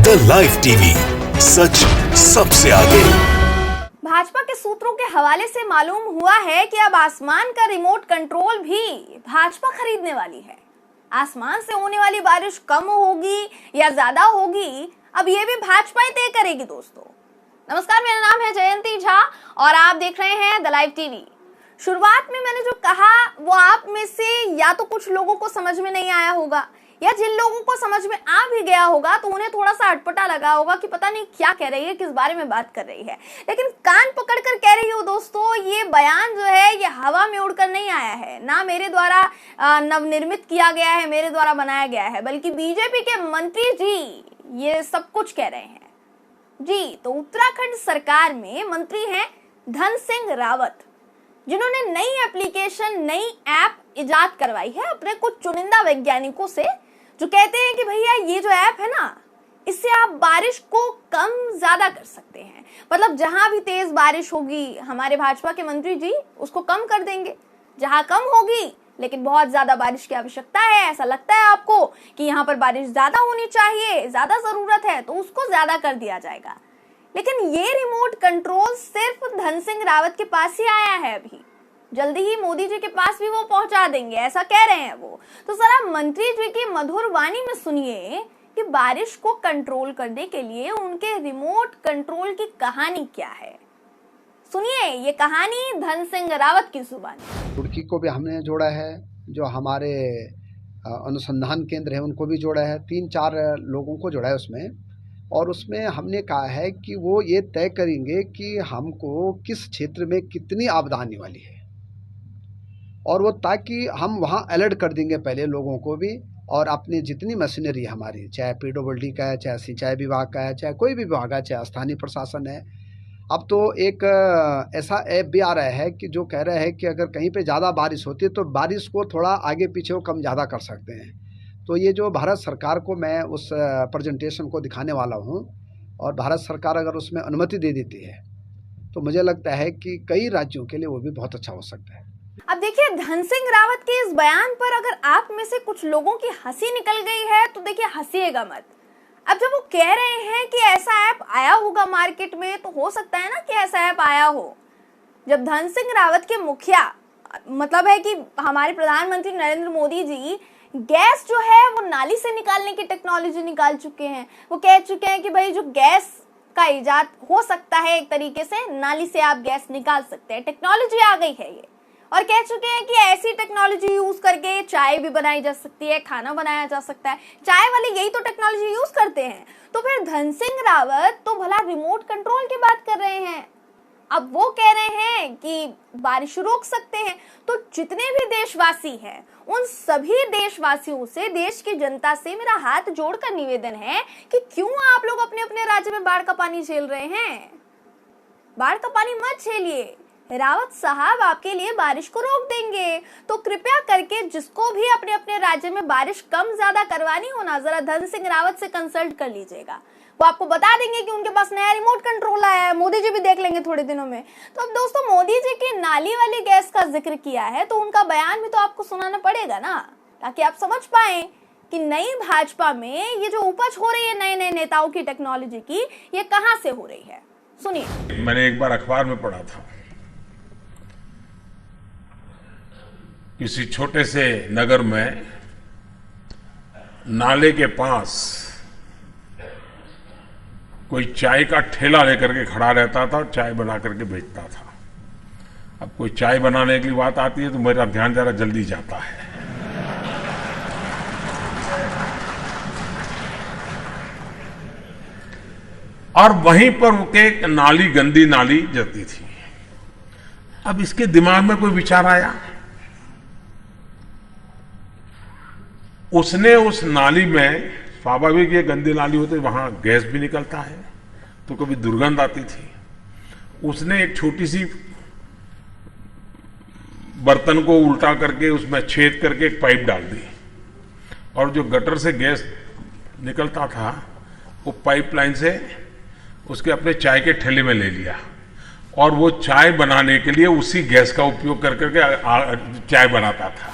The live TV, सच सबसे आगे। भाजपा के सूत्रों के हवाले से मालूम हुआ है कि अब आसमान का रिमोट कंट्रोल भी भाजपा खरीदने वाली है। आसमान से होने वाली बारिश कम होगी या ज्यादा होगी, अब ये भी भाजपा ही तय करेगी। दोस्तों नमस्कार, मेरा नाम है जयंती झा और आप देख रहे हैं द लाइव टीवी। शुरुआत में मैंने जो कहा वो आप में से या तो कुछ लोगों को समझ में नहीं आया होगा, या जिन लोगों को समझ में आ भी गया होगा तो उन्हें थोड़ा सा अटपटा लगा होगा कि पता नहीं क्या कह रही है, किस बारे में बात कर रही है। लेकिन कान पकड़कर कह रही हूँ दोस्तों, ये बयान जो है ये हवा में उड़कर नहीं आया है, ना मेरे द्वारा नवनिर्मित किया गया है, मेरे द्वारा बनाया गया है, बल्कि बीजेपी के मंत्री जी ये सब कुछ कह रहे हैं जी। तो उत्तराखंड सरकार में मंत्री हैं धन सिंह रावत, जिन्होंने नई एप्लीकेशन, नई ऐप इजाद करवाई है अपने कुछ चुनिंदा वैज्ञानिकों से, जो कहते हैं कि भैया ये जो ऐप है ना, इससे आप बारिश को कम ज्यादा कर सकते हैं। मतलब जहां भी तेज बारिश होगी, हमारे भाजपा के मंत्री जी उसको कम कर देंगे। जहां कम होगी लेकिन बहुत ज्यादा बारिश की आवश्यकता है, ऐसा लगता है आपको कि यहाँ पर बारिश ज्यादा होनी चाहिए, ज्यादा जरूरत है, तो उसको ज्यादा कर दिया जाएगा। लेकिन ये रिमोट कंट्रोल सिर्फ धन सिंह रावत के पास ही आया है, अभी जल्दी ही मोदी जी के पास भी वो पहुंचा देंगे, ऐसा कह रहे हैं वो। तो जरा मंत्री जी की मधुर वाणी में सुनिए कि बारिश को कंट्रोल करने के लिए उनके रिमोट कंट्रोल की कहानी क्या है। सुनिए ये कहानी धन सिंह रावत की जुबानी। रुड़की को भी हमने जोड़ा है, जो हमारे अनुसंधान केंद्र है उनको भी जोड़ा है, 3-4 लोगों को जोड़ा है उसमें। और उसमें हमने कहा है कि वो ये तय करेंगे कि हमको किस क्षेत्र में कितनी आपदा आने वाली है, और वो ताकि हम वहाँ अलर्ट कर देंगे पहले लोगों को भी, और अपनी जितनी मशीनरी हमारी, चाहे पीडब्ल्यूडी का है, चाहे सिंचाई विभाग का है, चाहे कोई भी विभाग है, चाहे स्थानीय प्रशासन है। अब तो एक ऐसा ऐप भी आ रहा है कि जो कह रहा है कि अगर कहीं पे ज़्यादा बारिश होती है तो बारिश को थोड़ा आगे पीछे वो कम ज़्यादा कर सकते हैं। तो ये जो भारत सरकार को मैं उस प्रेजेंटेशन को दिखाने वाला हूँ, और भारत सरकार अगर उसमें अनुमति दे देती है तो मुझे लगता है कि कई राज्यों के लिए वो भी बहुत अच्छा हो सकता है। अब देखिए, धन सिंह रावत के इस बयान पर अगर आप में से कुछ लोगों की हंसी निकल गई है तो देखिए हंसीएगा मत। अब जब वो कह रहे हैं कि ऐसा ऐप आया होगा मार्केट में, तो हो सकता है ना कि ऐसा ऐप आया हो जब धन सिंह रावत के मुखिया, मतलब है कि हमारे प्रधानमंत्री नरेंद्र मोदी जी गैस जो है वो नाली से निकालने की टेक्नोलॉजी निकाल चुके हैं। वो कह चुके हैं कि भाई जो गैस का इजाद हो सकता है, एक तरीके से नाली से आप गैस निकाल सकते हैं, टेक्नोलॉजी आ गई है ये। और कह चुके हैं कि ऐसी टेक्नोलॉजी यूज करके चाय भी बनाई जा सकती है, खाना बनाया जा सकता है। चाय वाले यही तो टेक्नोलॉजी यूज करते हैं। तो फिर धन सिंह रावत तो भला रिमोट कंट्रोल की बात कर रहे हैं, अब वो कह रहे हैं कि बारिश रोक सकते हैं। तो जितने भी देशवासी हैं, उन सभी देशवासियों से, देश की जनता से मेरा हाथ जोड़कर निवेदन है कि क्यों आप लोग अपने अपने राज्य में बाढ़ का पानी झेल रहे हैं। बाढ़ का पानी मत झेलिए, रावत साहब आपके लिए बारिश को रोक देंगे। तो कृपया करके जिसको भी अपने अपने राज्य में बारिश कम ज्यादा करवानी हो ना, जरा धन सिंह रावत से कंसल्ट कर लीजिएगा, वो आपको बता देंगे कि उनके पास नया रिमोट कंट्रोल आया है। मोदी जी भी देख लेंगे थोड़े दिनों में। तो अब दोस्तों, मोदी जी की नाली वाली गैस का जिक्र किया है तो उनका बयान भी तो आपको सुनाना पड़ेगा ना, ताकि आप समझ पाए कि नई भाजपा में ये जो उपज हो रही है नए नए नेताओं की टेक्नोलॉजी की, ये कहां से हो रही है। सुनिए। मैंने एक बार अखबार में पढ़ा था, किसी छोटे से नगर में नाले के पास कोई चाय का ठेला लेकर के खड़ा रहता था और चाय बना करके बेचता था। अब कोई चाय बनाने की बात आती है तो मेरा ध्यान जरा जल्दी जाता है। और वहीं पर उनके एक नाली, गंदी नाली जाती थी। अब इसके दिमाग में कोई विचार आया, उसने उस नाली में, स्वाभाविक ये गंदी नाली होती, वहां गैस भी निकलता है तो कभी दुर्गंध आती थी, उसने एक छोटी सी बर्तन को उल्टा करके उसमें छेद करके एक पाइप डाल दी, और जो गटर से गैस निकलता था वो पाइपलाइन से उसके अपने चाय के ठेले में ले लिया, और वो चाय बनाने के लिए उसी गैस का उपयोग कर करके चाय बनाता था।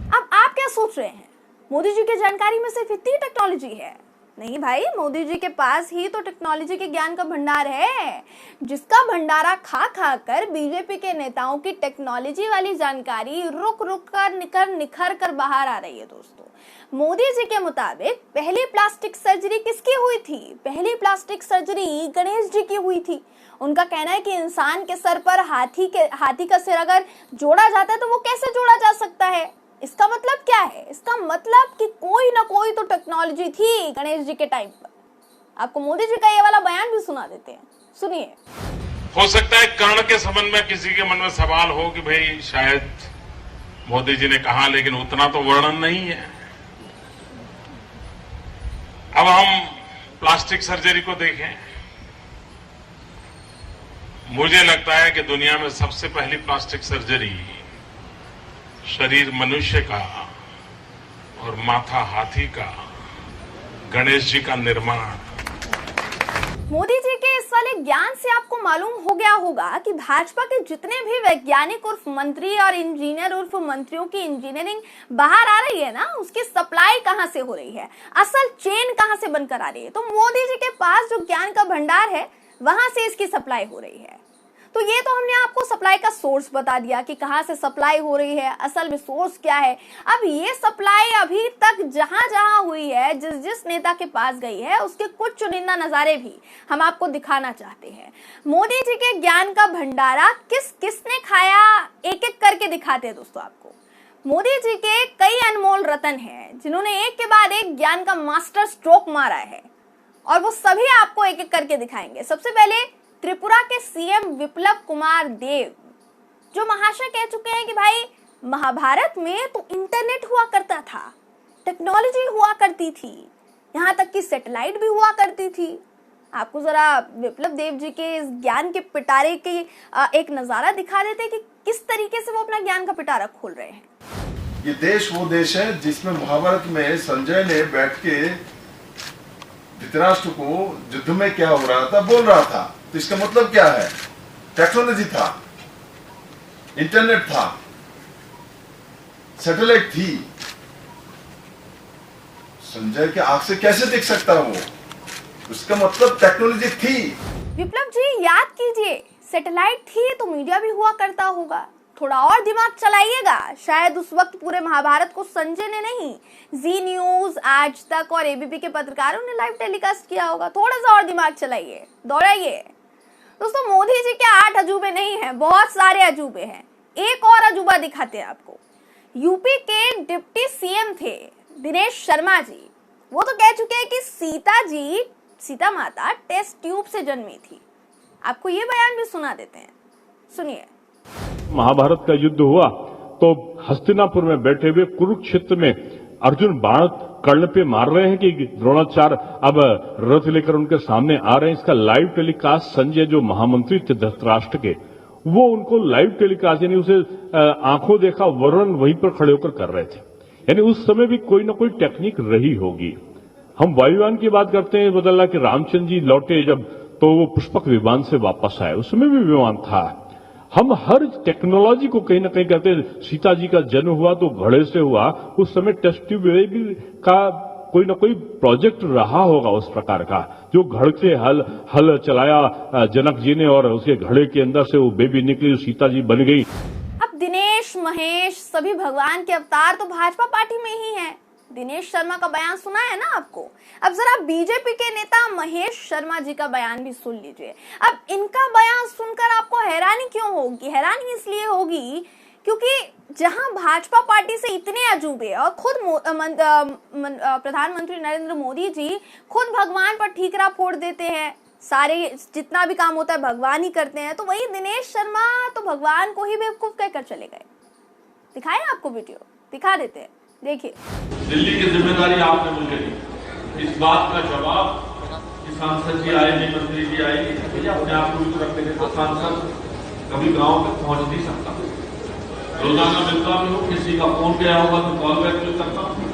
अब आप क्या सोच रहे हैं, मोदी जी की जानकारी में सिर्फ इतनी टेक्नोलॉजी है? नहीं भाई, मोदी जी के पास ही तो टेक्नोलॉजी के ज्ञान का भंडार है, जिसका भंडारा खा खा कर बीजेपी के नेताओं की टेक्नोलॉजी वाली जानकारी रुक रुक कर निखर कर बाहर आ रही है। दोस्तों, मोदी जी के मुताबिक पहली प्लास्टिक सर्जरी किसकी हुई थी? पहली प्लास्टिक सर्जरी गणेश जी की हुई थी। उनका कहना है कि इंसान के सर पर हाथी का सिर अगर जोड़ा जाता है तो वो कैसे जोड़ा जा सकता है? इसका मतलब क्या है? इसका मतलब कि कोई ना कोई तो टेक्नोलॉजी थी गणेश जी के टाइम पर। आपको मोदी जी का ये वाला बयान भी सुना देते हैं, सुनिए। हो सकता है कर्ण के संबंध में किसी के मन में सवाल हो कि भाई शायद मोदी जी ने कहा, लेकिन उतना तो वर्णन नहीं है। अब हम प्लास्टिक सर्जरी को देखें। मुझे लगता है कि दुनिया में सबसे पहली प्लास्टिक सर्जरी शरीर मनुष्य का और माथा हाथी का, गणेश जी का निर्माण। मोदी जी के इस वाले ज्ञान से आपको मालूम हो गया होगा कि भाजपा के जितने भी वैज्ञानिक उर्फ मंत्री और इंजीनियर उर्फ मंत्रियों की इंजीनियरिंग बाहर आ रही है ना, उसकी सप्लाई कहां से हो रही है, असल चेन कहां से बनकर आ रही है। तो मोदी जी के पास जो ज्ञान का भंडार है, वहां से इसकी सप्लाई हो रही है। तो ये तो हमने आपको सप्लाई का सोर्स बता दिया कि कहां से सप्लाई हो रही है, असल में सोर्स क्या है। अब ये सप्लाई अभी तक जहां जहां हुई है, जिस नेता के पास गई है, उसके कुछ चुनिंदा नजारे भी हम आपको दिखाना चाहते हैं। मोदी जी के ज्ञान का भंडारा किसने खाया, एक एक करके दिखाते हैं दोस्तों आपको। मोदी जी के कई अनमोल रतन हैं जिन्होंने एक के बाद एक ज्ञान का मास्टर स्ट्रोक मारा है, और वो सभी आपको एक एक करके दिखाएंगे। सबसे पहले त्रिपुरा के सीएम विप्लव कुमार देव, जो महाशय कह चुके हैं कि भाई महाभारत में तो इंटरनेट हुआ करता था, टेक्नोलॉजी हुआ करती थी, यहाँ तक कि सैटेलाइट भी हुआ करती थी। आपको जरा विप्लव देव जी के इस ज्ञान के पिटारे के एक नजारा दिखा देते हैं कि किस तरीके से वो अपना ज्ञान का पिटारा खोल रहे हैं। ये देश वो देश है जिसमें महाभारत में संजय ने बैठ के धृतराष्ट्र को युद्ध में क्या हो रहा था बोल रहा था। तो इसका मतलब क्या है? टेक्नोलॉजी था, इंटरनेट था, सैटेलाइट थी। संजय के आंख से कैसे देख सकता वो? उसका मतलब टेक्नोलॉजी थी। विप्लव जी याद कीजिए, सैटेलाइट थी तो मीडिया भी हुआ करता होगा। थोड़ा और दिमाग चलाइएगा। शायद उस वक्त पूरे महाभारत को संजय ने नहीं, जी न्यूज, आज तक और एबीपी के पत्रकारों ने लाइव टेलीकास्ट किया होगा। थोड़ा सा और दिमाग चलाइए, दौड़ाइए। दोस्तों, मोदी जी के 8 अजूबे नहीं हैं, बहुत सारे अजूबे हैं। एक और अजूबा दिखाते हैं आपको। यूपी के डिप्टी सीएम थे दिनेश शर्मा जी। वो तो कह चुके हैं कि सीता माता टेस्ट ट्यूब से जन्मी थी। आपको ये बयान भी सुना देते हैं, सुनिए। महाभारत का युद्ध हुआ तो हस्तिनापुर में बैठे हुए कुरुक्षेत्र में अर्जुन बाण कर्ण पे मार रहे हैं कि द्रोणाचार्य अब रथ लेकर उनके सामने आ रहे हैं। इसका लाइव टेलीकास्ट संजय जो महामंत्री थे धृतराष्ट्र के, वो उनको लाइव टेलीकास्ट यानी उसे आंखों देखा वर्णन वहीं पर खड़े होकर कर रहे थे। यानी उस समय भी कोई ना कोई टेक्निक रही होगी। हम वायुयान की बात करते हैं, बदला कि रामचंद्र जी लौटे जब, तो वो पुष्पक विमान से वापस आए, उसमें भी विमान था। हम हर टेक्नोलॉजी को कहीं ना कहीं कहते हैं। सीता जी का जन्म हुआ तो घड़े से हुआ, उस समय टेस्ट ट्यूब का कोई ना कोई प्रोजेक्ट रहा होगा उस प्रकार का, जो घड़ से हल चलाया जनक जी ने और उसके घड़े के अंदर से वो बेबी निकली, सीता जी बन गई। अब दिनेश, महेश सभी भगवान के अवतार तो भाजपा पार्टी में ही हैं। दिनेश शर्मा का बयान सुना है ना आपको। अब जरा बीजेपी के नेता महेश शर्मा जी का बयान भी सुन लीजिए। अब इनका बयान सुनकर आपको हैरानी क्यों होगी? हैरानी इसलिए होगी क्योंकि जहां भाजपा पार्टी से इतने अजूबे और खुद प्रधानमंत्री नरेंद्र मोदी जी खुद भगवान पर ठीकरा फोड़ देते हैं, सारे जितना भी काम होता है भगवान ही करते हैं, तो वही दिनेश शर्मा तो भगवान को ही बेवकूफ कहकर चले गए। दिखाएं आपको वीडियो, दिखा देते हैं, देखिए। दिल्ली की जिम्मेदारी आपने मुझे दी। इस बात का जवाब कि सांसद जी आएंगे, मंत्री जी आएंगे, भैया अपने आप को भी रखते हैं। तो सांसद कभी गांव तक पहुंच नहीं सकता। रोजाना मिलता भी हूँ, किसी का फोन गया होगा तो कॉल बैक भी करता हूँ।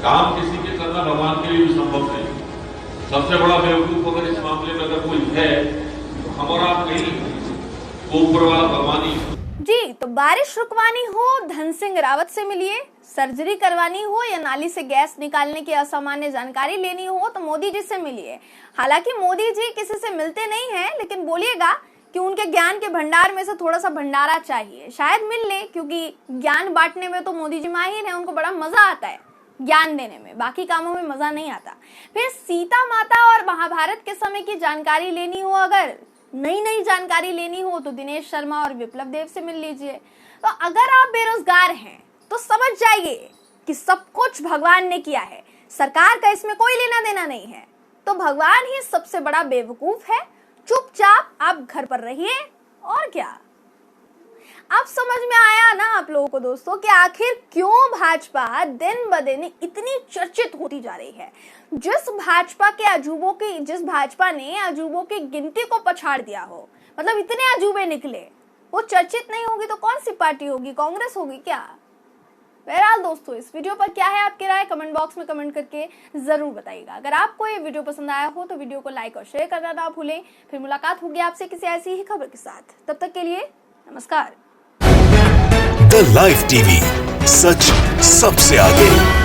काम किसी के करना भगवान के लिए भी संभव नहीं। सबसे बड़ा बेवकूफ अगर इस मामले में अगर कोई है तो हमारा नहीं, वो ऊपर वाला भगवान ही। जी, तो बारिश रुकवानी हो धन सिंह रावत से मिलिए, सर्जरी करवानी हो या नाली से गैस निकालने की असामान्य जानकारी लेनी हो तो मोदी जी से मिलिए। हालांकि मोदी जी किसी से मिलते नहीं हैं, लेकिन बोलिएगा कि उनके ज्ञान के भंडार में से थोड़ा सा भंडारा चाहिए, शायद मिल ले, क्योंकि ज्ञान बांटने में तो मोदी जी माहिर हैं, उनको बड़ा मजा आता है ज्ञान देने में, बाकी कामों में मजा नहीं आता। फिर सीता माता और महाभारत के समय की जानकारी लेनी हो, अगर नई जानकारी लेनी हो तो दिनेश शर्मा और विप्लव देव से मिल लीजिए। तो अगर आप बेरोजगार हैं तो समझ जाइए कि सब कुछ भगवान ने किया है, सरकार का इसमें कोई लेना देना नहीं है, तो भगवान ही सबसे बड़ा बेवकूफ है। चुपचाप आप घर पर रहिए और क्या। अब समझ में आया ना आप लोगों को दोस्तों कि आखिर क्यों भाजपा दिन ब दिन इतनी चर्चित होती जा रही है। जिस भाजपा ने अजूबों की गिनती को पछाड़ दिया हो, मतलब इतने अजूबे निकले, वो चर्चित नहीं होगी तो कौन सी पार्टी होगी, कांग्रेस होगी क्या? बहरहाल दोस्तों, इस वीडियो पर क्या है आपकी राय, कमेंट बॉक्स में कमेंट करके जरूर बताइएगा। अगर आपको ये वीडियो पसंद आया हो तो वीडियो को लाइक और शेयर करना ना भूलें। फिर मुलाकात होगी आपसे किसी ऐसी ही खबर के साथ, तब तक के लिए नमस्कार। द लाइव टीवी, सच सबसे आगे।